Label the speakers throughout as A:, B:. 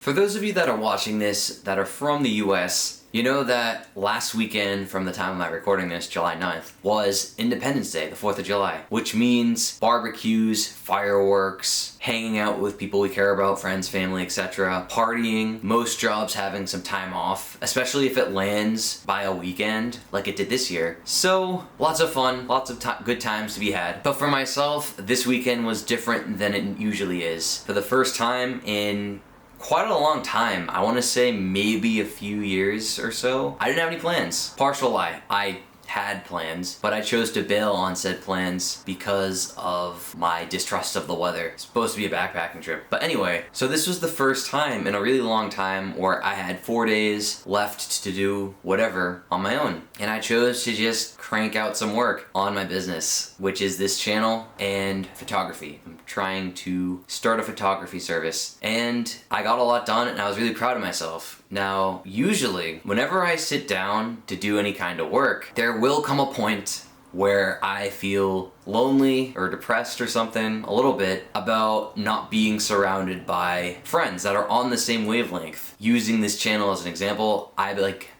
A: For those of you that are watching this that are from the US, you know that last weekend from the time of my recording this, July 9th, was Independence Day, the 4th of July, which means barbecues, fireworks, hanging out with people we care about, friends, family, etc., partying, most jobs having some time off, especially if it lands by a weekend like it did this year. So, lots of fun, lots of good times to be had. But for myself, this weekend was different than it usually is. For the first time in quite a long time, I want to say maybe a few years or so, I didn't have any plans. Partial lie, I had plans, but I chose to bail on said plans because of my distrust of the weather. It's supposed to be a backpacking trip. But anyway, so this was the first time in a really long time where I had 4 days left to do whatever on my own. And I chose to just crank out some work on my business, which is this channel and photography. I'm trying to start a photography service, and I got a lot done and I was really proud of myself. Now, usually, whenever I sit down to do any kind of work, there will come a point where I feel lonely or depressed or something a little bit about not being surrounded by friends that are on the same wavelength. Using this channel as an example, I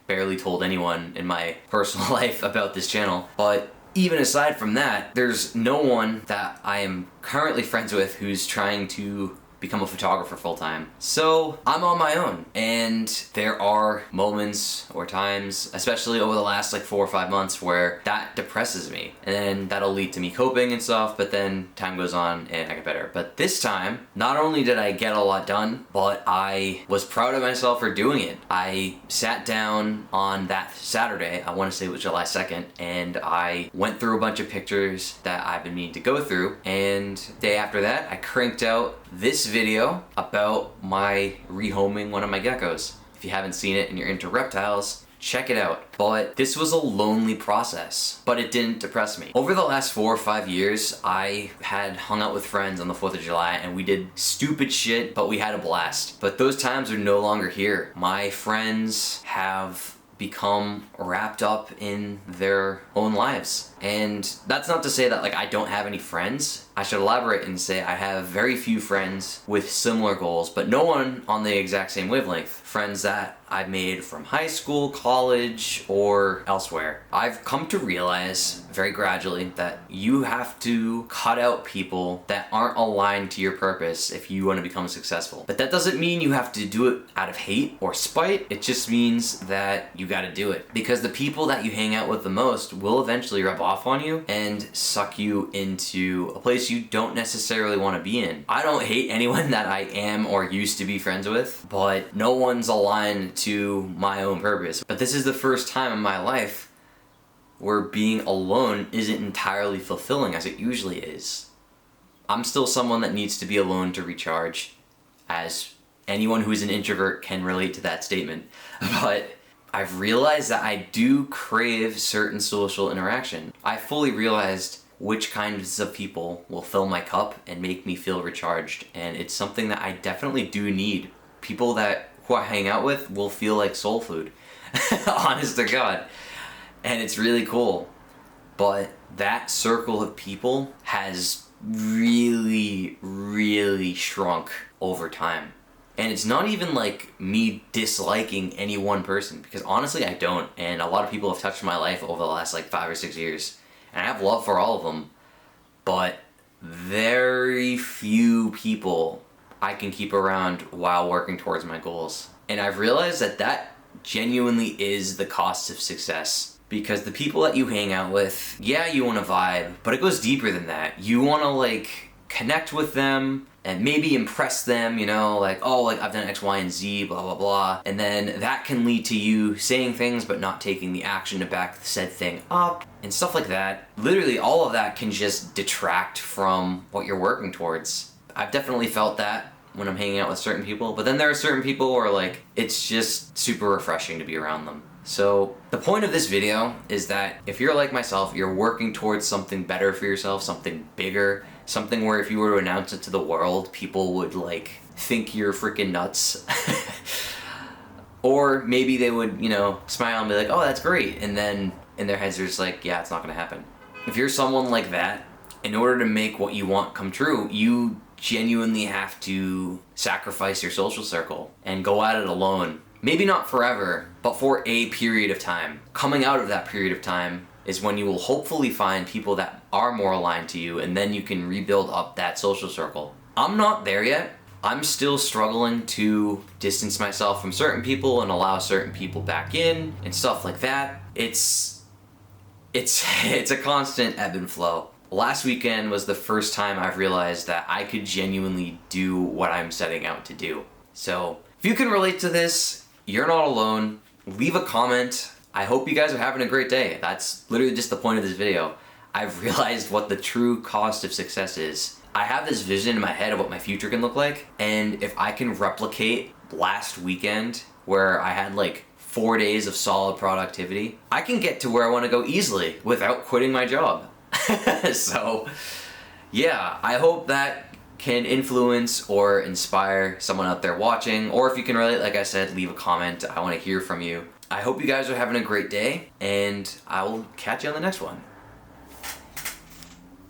A: barely told anyone in my personal life about this channel, but even aside from that, there's no one that I am currently friends with who's trying to become a photographer full-time. So I'm on my own, and there are moments or times, especially over the last 4 or 5 months, where that depresses me, and then that'll lead to me coping and stuff, but then time goes on and I get better. But this time, not only did I get a lot done, but I was proud of myself for doing it. I sat down on that Saturday, I want to say it was July 2nd, and I went through a bunch of pictures that I've been meaning to go through, and day after that I cranked out this video about my rehoming one of my geckos. If you haven't seen it and you're into reptiles, check it out. But this was a lonely process, but it didn't depress me. Over the last 4 or 5 years, I had hung out with friends on the 4th of July and we did stupid shit, but we had a blast. But those times are no longer here. My friends have become wrapped up in their own lives. And that's not to say that I don't have any friends. I should elaborate and say I have very few friends with similar goals, but no one on the exact same wavelength. Friends that I've made from high school, college, or elsewhere. I've come to realize very gradually that you have to cut out people that aren't aligned to your purpose if you want to become successful. But that doesn't mean you have to do it out of hate or spite. It just means that you gotta do it. Because the people that you hang out with the most will eventually rub off on you and suck you into a place you don't necessarily want to be in. I don't hate anyone that I am or used to be friends with, but no one's aligned to my own purpose. But this is the first time in my life where being alone isn't entirely fulfilling as it usually is. I'm still someone that needs to be alone to recharge, as anyone who is an introvert can relate to that statement. But I've realized that I do crave certain social interaction. I fully realized which kinds of people will fill my cup and make me feel recharged, and it's something that I definitely do need. People who I hang out with will feel like soul food, honest to God, and it's really cool. But that circle of people has really, really shrunk over time. And it's not even me disliking any one person, because honestly I don't, and a lot of people have touched my life over the last 5 or 6 years, and I have love for all of them, but very few people I can keep around while working towards my goals. And I've realized that genuinely is the cost of success. Because the people that you hang out with, yeah, you want to vibe, but it goes deeper than that. You want to connect with them and maybe impress them, I've done X, Y, and Z, blah, blah, blah. And then that can lead to you saying things but not taking the action to back said thing up and stuff like that. Literally all of that can just detract from what you're working towards. I've definitely felt that when I'm hanging out with certain people, but then there are certain people where it's just super refreshing to be around them. So the point of this video is that if you're like myself, you're working towards something better for yourself, something bigger, something where if you were to announce it to the world, people would think you're freaking nuts. Or maybe they would, smile and be like, oh, that's great. And then in their heads they're just yeah, it's not gonna happen. If you're someone like that, in order to make what you want come true, you genuinely have to sacrifice your social circle and go at it alone. Maybe not forever, but for a period of time. Coming out of that period of time is when you will hopefully find people that are more aligned to you, and then you can rebuild up that social circle. I'm not there yet. I'm still struggling to distance myself from certain people and allow certain people back in and stuff like that. It's a constant ebb and flow. Last weekend was the first time I've realized that I could genuinely do what I'm setting out to do. So if you can relate to this, you're not alone. Leave a comment. I hope you guys are having a great day. That's literally just the point of this video. I've realized what the true cost of success is. I have this vision in my head of what my future can look like, and if I can replicate last weekend where I had like 4 days of solid productivity, I can get to where I want to go easily without quitting my job. So yeah, I hope that can influence or inspire someone out there watching, or if you can relate, like I said, leave a comment. I want to hear from you. I hope you guys are having a great day, and I will catch you on the next one.